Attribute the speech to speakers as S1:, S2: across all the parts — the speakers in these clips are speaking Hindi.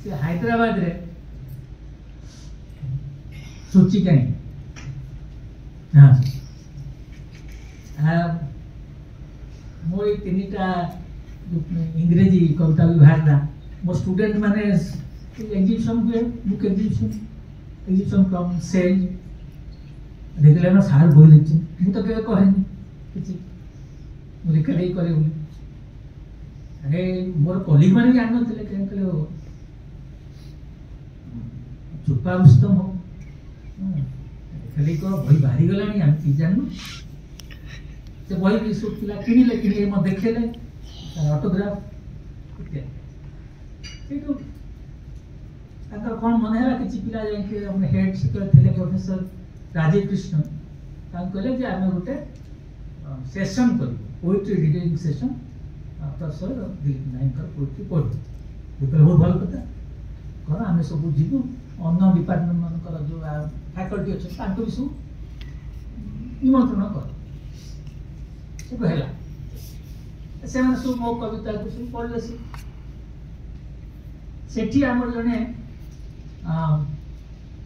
S1: से हैदराबाद रे सूची कहीं हाँ मो तीनटा इंग्रेजी कविता भी बाहर मो स्टूडेंट माने एग्जीबिशन हुए बुक एग्जीबिशन कम सेल देखले ना सार बोल लेछि मु तो के कहनी किछि मु लिखा दे करे बोली अरे मोर कलीग माने जान नथिले के कहले चुप्पा रुस्तम हो खाली को भाई बाहरी गलानी हम की जानू से बही भी सब पिला किनिले किनिले म देखेले ऑटोग्राफ इत्यादि तो ताकर कोन मन है कि पिला जाय के हमने हेड स्पीकर थिले प्रोफेसर राजीव कृष्ण तां कहले जे आमे गोटे सेशन कर poetry reading session professor Dilip Nayak कर पोएट्री पढ़ देखले बहुत भल कथा कर आमे सब जीवु अन्य डिपार्टमेंट मान कर जो फैकल्टी अछि तांको भी सब निमंत्रण कर सब हैला से माने सब मो कविता को सब पढ़ले सेठी हमर जने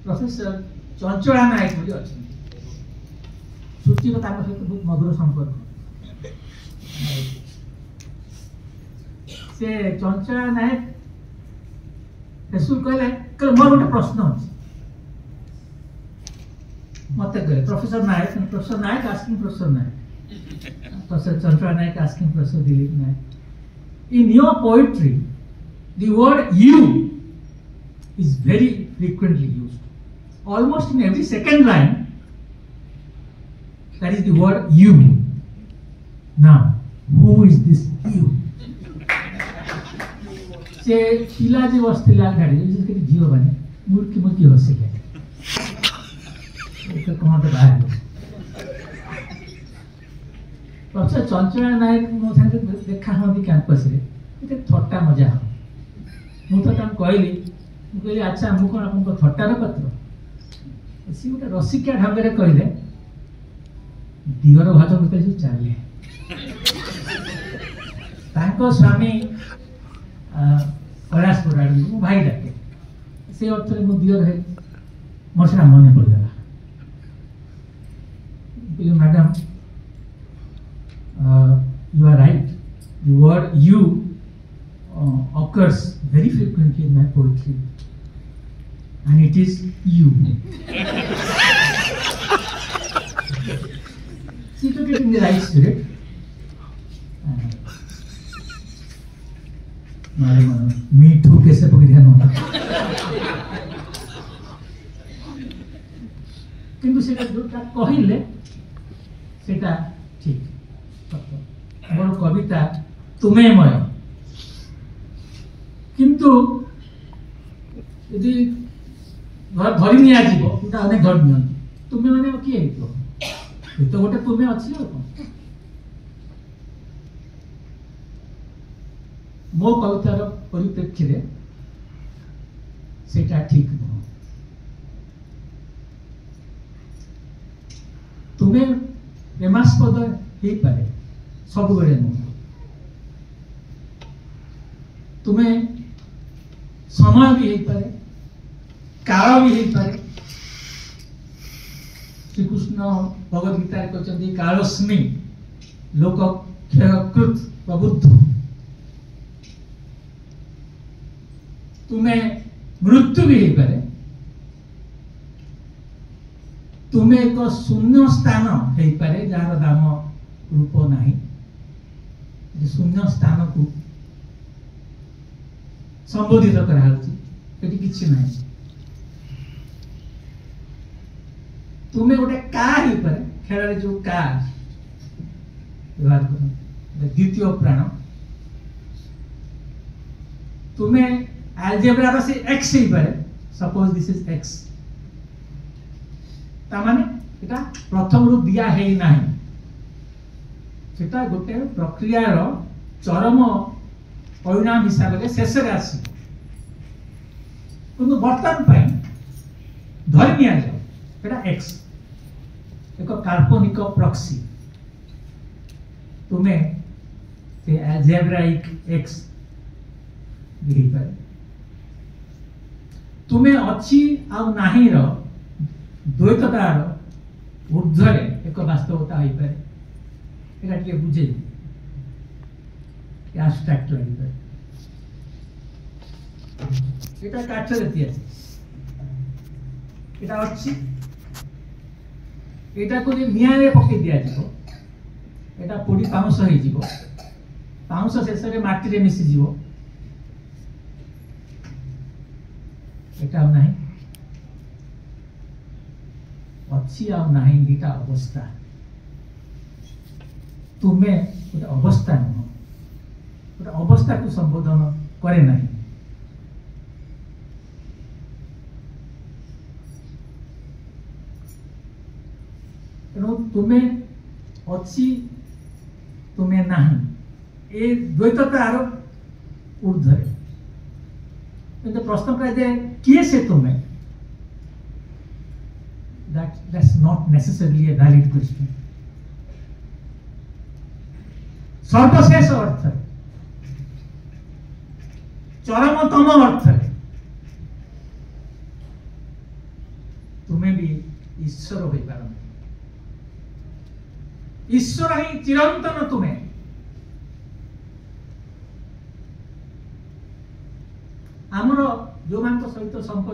S1: प्रोफेसर चंचला नायक बोली अछि सूची को ताको सहित बहुत मधुर संपर्क से चंचला नायक हेसु कहले कल मोर गोटे प्रश्न अछि मते कहले professor Nayak asking professor Nayak Professor Chandra Naik asking Professor Dilip Naik, in your poetry, the word "you" is very frequently used. Almost in every second line, that is the word "you." Now, who is this "you"? से पिला जी वस्ती लाल गाड़ी जिसके जीव बने मुर्की हंसे क्या? एक कौन तो बाहर प्रोफेसर चंचला नायक मो संगे देखा हम कैंपस रे इते थट्टा मजा हम मु तो ताम कहली अच्छा मु कोन आपन थट्टार पत्र सी गोटे रसिका ढंग रे कहले दिगर भात बिकल से चाले तांको स्वामी कैलाश पुराणी मो भाई डाके से अर्थ रे मु दिगर है मोर से मने पड़ गला madam you are right. The word "you" occurs very frequently in my poetry, and it is you. She took it in the right spirit. Me too. कैसे पकड़िया ना? किंतु सेटा जो ता कहिले सेटा ठीक मोर कविता तुम्हें मय किंतु यदि घर धरी नि आजीबो उटा अनेक घर नियन तुम्हें माने की हेतो तो गोटे तुम्हें अछि मो कवितार परिप्रेक्षी रे सेटा ठीक न तुम्हें प्रेमास्पद हे पारे सब बेले नुह तुम्हें समय भी हो पारे काल भी हो पारे श्री कृष्ण भगवद गीता कहते कालस्मि लोक क्षयकृत प्रबुद्ध तुम्हें मृत्यु भी हो पारे तुम्हें एक शून्य स्थान हो पारे जार दाम रूप नहीं शून्य स्थान को संबोधित कराई किसी ना तुम्हें गोटे का खेल जो का व्यवहार कर द्वितीय प्राण तुम्हें एल्जेब्रा से एक्स ही पारे सपोज दिस इज एक्स तामाने एटा प्रथम रु दिया है नहीं सेटा गोटे प्रक्रियार चरम परिणाम हिसाब से शेष आस बर्तमान धरी नि जाओ एक्स एक काल्पनिक प्रॉक्सी तुम्हें से एल्जेब्राइक एक्स पारे तुम्हें अच्छी आउ नाही रो द्वैततार ऊर्ध्वरे एक वास्तवता हो पारे एटा टिके बुझे एब्स्ट्रैक्ट लगी पारे एटा काठरे तैयारी एटा अच्छी एटा को निया पकई दिया जीवो एटा पोड़ी पाउंस हो जीवो पाउंस शेष में माटी रे मिसी जीवो एटा नहीं अच्छी आ नहीं दीटा अवस्था तुम्हें गोटे अवस्था नुह गोटे अवस्था को संबोधन करे नहीं तेणु तुम्हें अच्छी तुम्हें नहीं ये द्वैततार ऊर्ध्वरे किंतु प्रश्न करे किए से तुम्हें that's not necessarily a valid question सर्वशेष अर्थ चरमतम अर्थ तुम्हें भी ईश्वर हो पार ईश्वर ही चिरंतन तुम्हें आमर जो मान सहित संपर्क